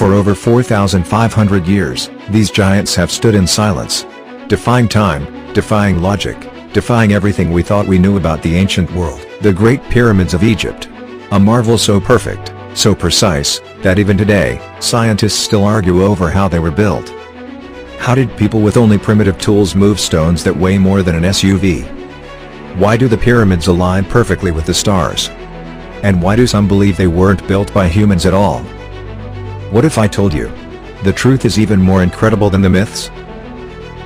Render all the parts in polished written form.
For over 4,500 years, these giants have stood in silence. Defying time, defying logic, defying everything we thought we knew about the ancient world. The Great Pyramids of Egypt. A marvel so perfect, so precise, that even today, scientists still argue over how they were built. How did people with only primitive tools move stones that weigh more than an SUV? Why do the pyramids align perfectly with the stars? And why do some believe they weren't built by humans at all? What if I told you the truth is even more incredible than the myths?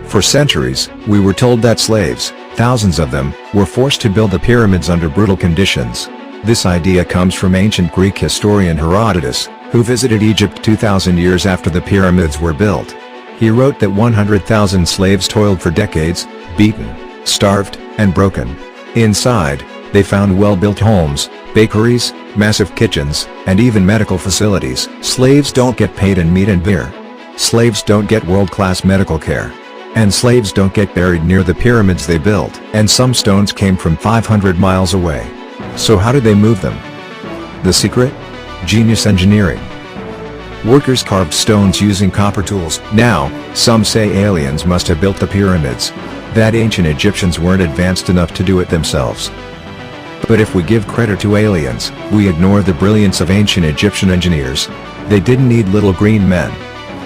For centuries, we were told that slaves, thousands of them, were forced to build the pyramids under brutal conditions. This idea comes from ancient Greek historian Herodotus, who visited Egypt 2,000 years after the pyramids were built. He wrote that 100,000 slaves toiled for decades, beaten, starved, and broken. Inside, they found well-built homes, bakeries, massive kitchens, and even medical facilities. Slaves don't get paid in meat and beer. Slaves don't get world-class medical care. And slaves don't get buried near the pyramids they built. And some stones came from 500 miles away. So how did they move them? The secret? Genius engineering. Workers carved stones using copper tools. Now, some say aliens must have built the pyramids. That ancient Egyptians weren't advanced enough to do it themselves. But if we give credit to aliens, we ignore the brilliance of ancient Egyptian engineers. They didn't need little green men.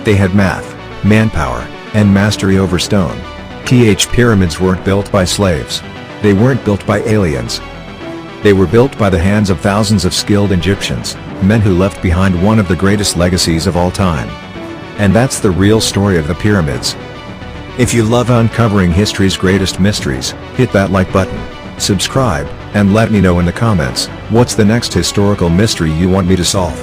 They had math, manpower, and mastery over stone. Pyramids weren't built by slaves. They weren't built by aliens. They were built by the hands of thousands of skilled Egyptians, men who left behind one of the greatest legacies of all time. And that's the real story of the pyramids. If you love uncovering history's greatest mysteries, hit that like button, subscribe, and let me know in the comments, what's the next historical mystery you want me to solve.